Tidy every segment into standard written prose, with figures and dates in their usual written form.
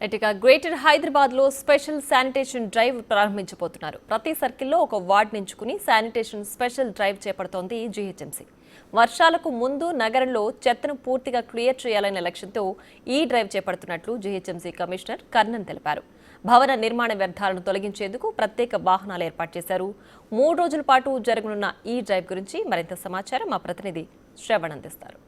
ఇటుక గ్రేటర్ హైదరాబాద్ లో special sanitation drive ప్రారంభించబోతున్నారు. ప్రతి సర్కిల్లో ఒక వార్డ్ నించుకుని శానిటేషన్ స్పెషల్ డ్రైవ్ చేపడుతోంది జీహెచ్ఎంసీ. వర్షాలకు ముందు నగరంలో చెత్తను పూర్తిగా క్లియర్ చేయాలనే లక్ష్యంతో ఈ డ్రైవ్ చేపడుతున్నట్లు జీహెచ్ఎంసీ కమిషనర్ కర్ణన్ తెలిపారు. భవన నిర్మాణ వ్యర్థాలను తొలగించేందుకు ప్రత్యేక వాహనాలు ఏర్పాటు చేశారు. 3 రోజుల పాటు జరగనున్న ఈ డ్రైవ్ గురించి మరింత సమాచారం మా ప్రతినిధి శ్రవణ్ అందిస్తారు.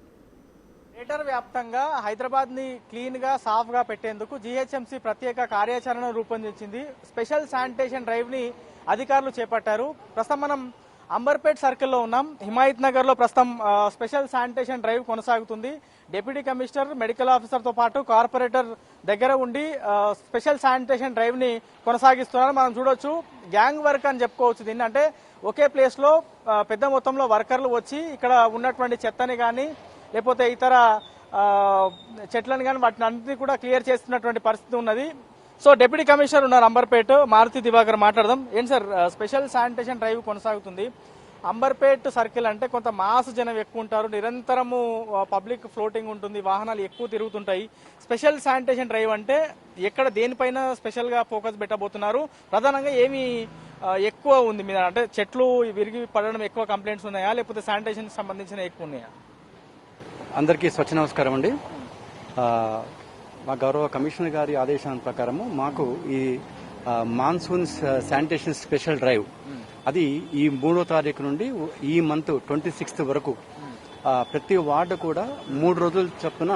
గ్రేటర్ వ్యాప్తంగా హైదరాబాద్ని క్లీన్గా సాఫ్గా పెట్టేందుకు జీహెచ్ఎంసీ ప్రత్యేక కార్యాచరణ రూపొందించింది. స్పెషల్ శానిటేషన్ డ్రైవ్ని అధికారులు చేపట్టారు. ప్రస్తుతం మనం అంబర్పేట్ సర్కిల్లో ఉన్నాం. హిమాయత్ నగర్లో ప్రస్తుతం స్పెషల్ శానిటేషన్ డ్రైవ్ కొనసాగుతుంది. డిప్యూటీ కమిషనర్, మెడికల్ ఆఫీసర్తో పాటు కార్పొరేటర్ దగ్గర ఉండి స్పెషల్ శానిటేషన్ డ్రైవ్ని కొనసాగిస్తున్నారు. మనం చూడొచ్చు, గ్యాంగ్ వర్క్ అని చెప్పుకోవచ్చు దీన్ని. అంటే ఒకే ప్లేస్లో పెద్ద మొత్తంలో వర్కర్లు వచ్చి ఇక్కడ ఉన్నటువంటి చెత్తని కానీ లేకపోతే ఇతర చెట్లను కానీ వాటిని అన్నింటినీ కూడా క్లియర్ చేస్తున్నటువంటి పరిస్థితి ఉన్నది. సో డిప్యూటీ కమిషనర్ ఉన్నారు అంబర్పేట్, మారుతి దివాకర్ మాట్లాడదాం. ఏంటి సార్, స్పెషల్ శానిటేషన్ డ్రైవ్ కొనసాగుతుంది. అంబర్పేట్ సర్కిల్ అంటే కొంత మాస్ జనం ఎక్కువ ఉంటారు, నిరంతరము పబ్లిక్ ఫ్లోటింగ్ ఉంటుంది, వాహనాలు ఎక్కువ తిరుగుతుంటాయి. స్పెషల్ శానిటేషన్ డ్రైవ్ అంటే ఎక్కడ దేనిపైన స్పెషల్గా ఫోకస్ పెట్టబోతున్నారు? ప్రధానంగా ఏమి ఎక్కువ ఉంది మీద, అంటే చెట్లు విరిగి పడడం ఎక్కువ కంప్లైంట్స్ ఉన్నాయా, లేకపోతే శానిటేషన్కి సంబంధించిన ఎక్కువ ఉన్నాయా? అందరికీ స్వచ్ఛ నమస్కారం అండి. మా గౌరవ కమిషనర్ గారి ఆదేశాల ప్రకారము మాకు ఈ మాన్సూన్ శానిటేషన్ స్పెషల్ డ్రైవ్ అది ఈ 3వ తారీఖు నుండి ఈ మంత్ 26th వరకు ప్రతి వార్డు కూడా 3 రోజుల చొప్పున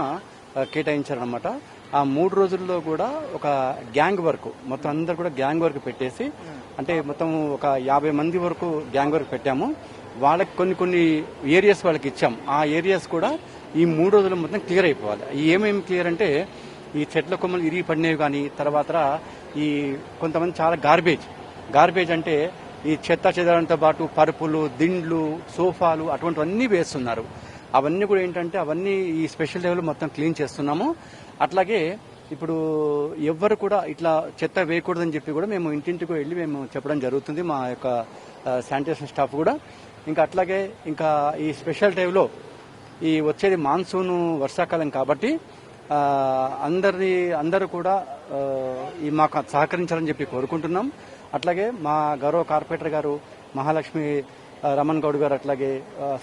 కేటాయించారనమాట. ఆ 3 రోజుల్లో కూడా ఒక గ్యాంగ్ వర్క్, మొత్తం అందరు కూడా గ్యాంగ్ వర్క్ పెట్టేసి, అంటే మొత్తం ఒక 50 మంది వరకు గ్యాంగ్ వర్క్ పెట్టాము. వాళ్ళకి కొన్ని ఏరియాస్ వాళ్ళకి ఇచ్చాం. ఆ ఏరియాస్ కూడా ఈ 3 రోజులు మొత్తం క్లియర్ అయిపోవాలి. ఏమేమి క్లియర్ అంటే ఈ చెట్ల కొమ్మలు ఇరిగి పడినవి కానీ, తర్వాత ఈ కొంతమంది చాలా గార్బేజ్ అంటే ఈ చెత్త చెదరంతో పాటు పరుపులు, దిండ్లు, సోఫాలు అటువంటివన్నీ వేస్తున్నారు. అవన్నీ కూడా ఏంటంటే అవన్నీ ఈ స్పెషల్ డ్రైవ్లో మొత్తం క్లీన్ చేస్తున్నాము. అట్లాగే ఇప్పుడు ఎవ్వరు కూడా ఇట్లా చెత్త వేయకూడదని చెప్పి కూడా మేము ఇంటింటికి వెళ్ళి మేము చెప్పడం జరుగుతుంది, మా యొక్క శానిటేషన్ స్టాఫ్ కూడా. ఇంకా అట్లాగే ఇంకా ఈ స్పెషల్ డ్రైవ్లో ఈ వచ్చేది మాన్సూన్ వర్షాకాలం కాబట్టి అందరూ కూడా ఈ మాకు సహకరించాలని చెప్పి కోరుకుంటున్నాం. అట్లాగే మా గౌరవ కార్పొరేటర్ గారు మహాలక్ష్మి రమణ్ గౌడ్ గారు, అట్లాగే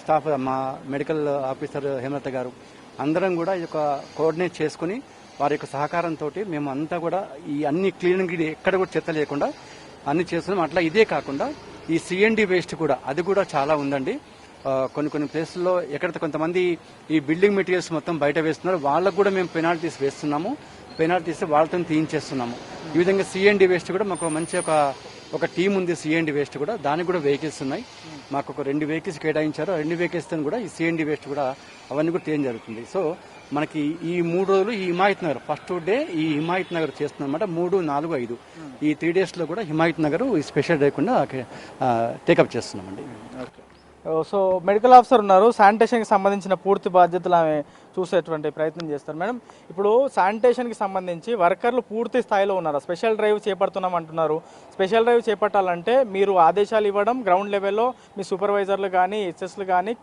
స్టాఫ్ మా మెడికల్ ఆఫీసర్ హేమలత గారు అందరం కూడా ఈ యొక్క కోఆర్డినేట్ చేసుకుని వారి యొక్క సహకారంతో మేము అంతా కూడా ఈ అన్ని క్లీనింగ్ ఎక్కడ కూడా చెత్త లేకుండా అన్ని చేస్తున్నాం. అట్లా ఇదే కాకుండా ఈ సిఎన్డి వేస్ట్ కూడా అది కూడా చాలా ఉందండి. కొన్ని ప్లేసుల్లో ఎక్కడైతే కొంతమంది ఈ బిల్డింగ్ మెటీరియల్స్ మొత్తం బయట వేస్తున్నారు, వాళ్ళకు కూడా మేము పెనాల్టీస్ వేస్తున్నాము. పెనాల్టీస్ వాళ్ళతో తీయించేస్తున్నాము. ఈ విధంగా సిఎన్డి వేస్ట్ కూడా మాకు మంచి ఒక టీం ఉంది. సిఎన్డి వేస్ట్ కూడా దానికి కూడా వెహికల్స్ ఉన్నాయి. మాకు ఒక 2 వెహికల్స్ కేటాయించారు. 2 వెహికల్స్తో కూడా ఈ సిఎన్డి వేస్ట్ కూడా అవన్నీ కూడా తీయడం జరుగుతుంది. సో మనకి ఈ 3 రోజులు ఈ హిమాయత్ నగర్ ఫస్ట్ డే ఈ హిమాయత్ నగర్ చేస్తున్నాం అన్నమాట. 3, 4, 5 ఈ 3 డేస్లో కూడా హిమాయత్ నగర్ ఈ స్పెషల్ లేకుండా టేకప్ చేస్తున్నామండి. సో మెడికల్ ఆఫీసర్ ఉన్నారు, శానిటేషన్కి సంబంధించిన పూర్తి బాధ్యతలు ఆమె చూసేటువంటి ప్రయత్నం చేస్తారు. మేడం, ఇప్పుడు శానిటేషన్కి సంబంధించి వర్కర్లు పూర్తి స్థాయిలో ఉన్నారు. స్పెషల్ డ్రైవ్ చేపడుతున్నాం అంటున్నారు. స్పెషల్ డ్రైవ్ చేపట్టాలంటే మీరు ఆదేశాలు ఇవ్వడం, గ్రౌండ్ లెవెల్లో మీ సూపర్వైజర్లు కానీ, హెచ్ఎస్లు కానీ,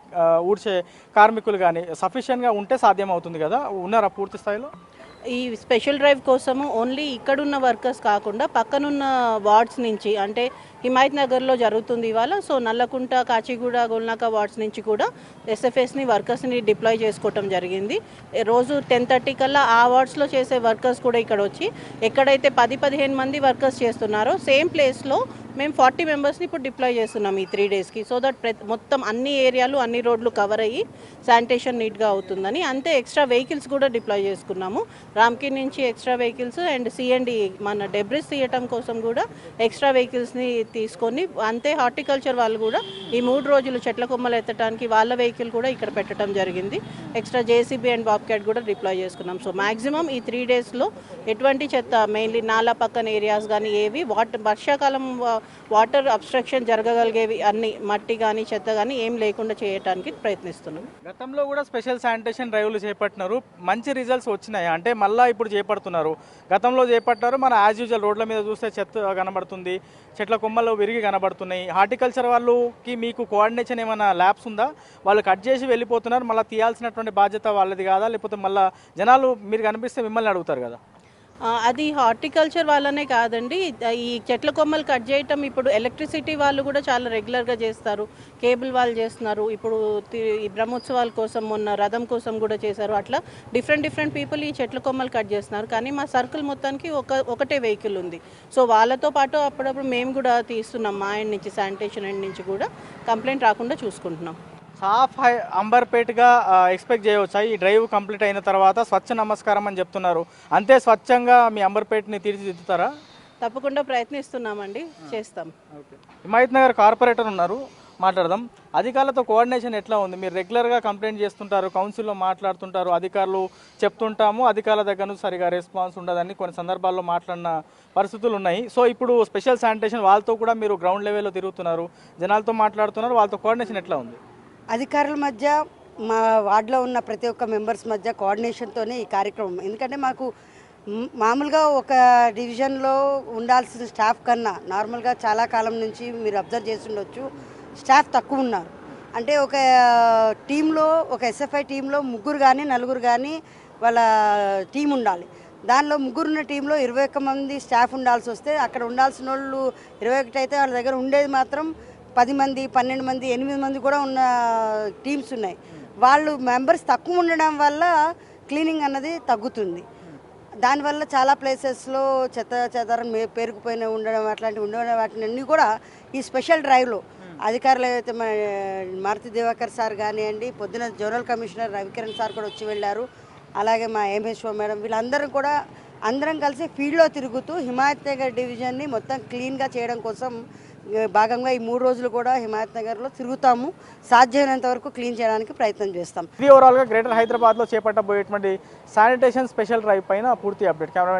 ఊడ్చే కార్మికులు కానీ సఫిషియెంట్గా ఉంటే సాధ్యం అవుతుంది కదా, ఉన్నారా పూర్తి స్థాయిలో? ఈ స్పెషల్ డ్రైవ్ కోసము ఓన్లీ ఇక్కడున్న వర్కర్స్ కాకుండా పక్కనున్న వార్డ్స్ నుంచి, అంటే హిమాయత్ నగర్లో జరుగుతుంది ఇవాళ. సో నల్లకుంట, కాచిగూడ, గోల్నాక వార్డ్స్ నుంచి కూడా ఎస్ఎఫ్ఎస్ని వర్కర్స్ని డిప్లాయ్ చేసుకోవటం జరిగింది. రోజు 10:30 కల్లా ఆ వార్డ్స్లో చేసే వర్కర్స్ కూడా ఇక్కడ వచ్చి ఎక్కడైతే 10-15 మంది వర్కర్స్ చేస్తున్నారో సేమ్ ప్లేస్లో మేము 40 మెంబర్స్ని ఇప్పుడు డిప్లాయ్ చేస్తున్నాం ఈ 3 డేస్కి. సో దట్ మొత్తం అన్ని ఏరియాలు, అన్ని రోడ్లు కవర్ అయ్యి శానిటేషన్ నీట్గా అవుతుందని. అంతే ఎక్స్ట్రా వెహికల్స్ కూడా డిప్లాయ్ చేసుకున్నాము. రామ్కి నుంచి ఎక్స్ట్రా వెహికల్స్ అండ్ సిఎండి మన డెబ్రిస్ తీయటం కోసం కూడా ఎక్స్ట్రా వెహికల్స్ని తీసుకొని, అంతే హార్టికల్చర్ వాళ్ళు కూడా ఈ 3 రోజులు చెట్ల కొమ్మలు ఎత్తడానికి వాళ్ళ వెహికల్ కూడా ఇక్కడ పెట్టడం జరిగింది. ఎక్స్ట్రా జేసీబీ అండ్ బాబ్క్యాట్ కూడా డిప్లాయ్ చేసుకున్నాం. సో మ్యాక్సిమం ఈ 3 డేస్లో ఎటువంటి చెత్త, మెయిన్లీ నాలా పక్కన ఏరియాస్ కానీ ఏవి వర్షాకాలం వాటర్ అబ్స్ట్రక్షన్ జరగగలిగేవి అన్ని, మట్టి కానీ చెత్త కానీ ఏం లేకుండా చేయడానికి ప్రయత్నిస్తున్నాం. గతంలో కూడా స్పెషల్ శానిటేషన్ డ్రైవ్లు చేపట్టినారు, మంచి రిజల్ట్స్ వచ్చినాయి. అంటే మళ్ళీ ఇప్పుడు చేపడుతున్నారు. గతంలో చేపట్టారు, మన యాజ్ యూజువల్ రోడ్ల మీద చూస్తే చెత్త కనబడుతుంది, చెట్ల కొమ్మలు విరిగి కనబడుతున్నాయి. హార్టికల్చర్ వాళ్ళకి మీకు కోఆర్డినేషన్ ఏమైనా ల్యాబ్స్ ఉందా? వాళ్ళు కట్ చేసి వెళ్ళిపోతున్నారు, మళ్ళీ తీయాల్సినటువంటి బాధ్యత వాళ్ళది కాదా? లేకపోతే మళ్ళీ జనాలు మీరు కనిపిస్తే మిమ్మల్ని అడుగుతారు కదా? అది హార్టికల్చర్ వాళ్ళనే కాదండి, ఈ చెట్ల కొమ్మలు కట్ చేయటం ఇప్పుడు ఎలక్ట్రిసిటీ వాళ్ళు కూడా చాలా రెగ్యులర్గా చేస్తారు, కేబుల్ వాళ్ళు చేస్తున్నారు, ఇప్పుడు ఈ బ్రహ్మోత్సవాల కోసం మొన్న రథం కోసం కూడా చేశారు. అట్లా డిఫరెంట్ పీపుల్ ఈ చెట్ల కొమ్మలు కట్ చేస్తున్నారు. కానీ మా సర్కిల్ మొత్తానికి ఒకటే వెహికల్ ఉంది. సో వాళ్ళతో పాటు అప్పుడప్పుడు మేము కూడా తీస్తున్నాం, మా ఎండ్ నుంచి శానిటేషన్ ఎండ్ నుంచి కూడా కంప్లైంట్ రాకుండా చూసుకుంటున్నాం. సాఫ్ అంబర్పేట్గా ఎక్స్పెక్ట్ చేయవచ్చా? ఈ డ్రైవ్ కంప్లీట్ అయిన తర్వాత స్వచ్ఛ నమస్కారం అని చెప్తున్నారు, అంతే స్వచ్ఛంగా మీ అంబర్పేట్ని తీర్చిదిద్దుతారా? తప్పకుండా ప్రయత్నిస్తున్నామండి, చేస్తాం. హిమాయత్ నగర్ కార్పొరేటర్ ఉన్నారు, మాట్లాడదాం. అధికారులతో కోఆర్డినేషన్ ఎట్లా ఉంది? మీరు రెగ్యులర్గా కంప్లైంట్ చేస్తుంటారు, కౌన్సిల్లో మాట్లాడుతుంటారు, అధికారులు చెప్తుంటాము, అధికారుల దగ్గర నుంచి సరిగా రెస్పాన్స్ ఉండదని కొన్ని సందర్భాల్లో మాట్లాడిన పరిస్థితులు ఉన్నాయి. సో ఇప్పుడు స్పెషల్ శానిటేషన్ వాళ్ళతో కూడా మీరు గ్రౌండ్ లెవెల్లో తిరుగుతున్నారు, జనాలతో మాట్లాడుతున్నారు, వాళ్ళతో కోఆర్డినేషన్ ఎట్లా ఉంది? అధికారుల మధ్య, మా వార్డులో ఉన్న ప్రతి ఒక్క మెంబర్స్ మధ్య కోఆర్డినేషన్తోనే ఈ కార్యక్రమం. ఎందుకంటే మాకు మామూలుగా ఒక డివిజన్లో ఉండాల్సిన స్టాఫ్ కన్నా నార్మల్గా చాలా కాలం నుంచి మీరు అబ్జర్వ్ చేసి ఉండొచ్చు, స్టాఫ్ తక్కువ ఉన్నారు. అంటే ఒక టీంలో, ఒక ఎస్ఎఫ్ఐ టీంలో 3 కానీ 4 కానీ వాళ్ళ టీం ఉండాలి. దానిలో 3 ఉన్న టీంలో 21 మంది స్టాఫ్ ఉండాల్సి వస్తే, అక్కడ ఉండాల్సిన వాళ్ళు 21 అయితే వాళ్ళ దగ్గర ఉండేది మాత్రం 10 మంది, 12 మంది, 8 మంది కూడా ఉన్న టీమ్స్ ఉన్నాయి. వాళ్ళు మెంబర్స్ తక్కువ ఉండడం వల్ల క్లీనింగ్ అన్నది తగ్గుతుంది. దానివల్ల చాలా ప్లేసెస్లో చెదారం పేరుకుపోయిన ఉండడం, అట్లాంటివి ఉండడం, వాటిని కూడా ఈ స్పెషల్ డ్రైవ్లో అధికారులు అయితే మారుతి దివాకర్ సార్ కానివ్వండి, పొద్దున జోనల్ కమిషనర్ రవికిరణ్ సార్ కూడా వచ్చి వెళ్ళారు, అలాగే మా ఎంహెచ్ఓ మేడం, వీళ్ళందరూ కూడా అందరం కలిసి ఫీల్డ్లో తిరుగుతూ హిమాయత్ నగర్ డివిజన్ని మొత్తం క్లీన్గా చేయడం కోసం భాగంగా ఈ 3 రోజులు కూడా హిమాయత్ నగర్లో తిరుగుతాము. సాధ్యమైనంత వరకు క్లీన్ చేయడానికి ప్రయత్నం చేస్తాం. ఇది ఓవరాల్గా గ్రేటర్ హైదరాబాద్లో చేపట్టబోయేటువంటి శానిటేషన్ స్పెషల్ డ్రైవ్ పైన పూర్తి అప్డేట్. కెమెరా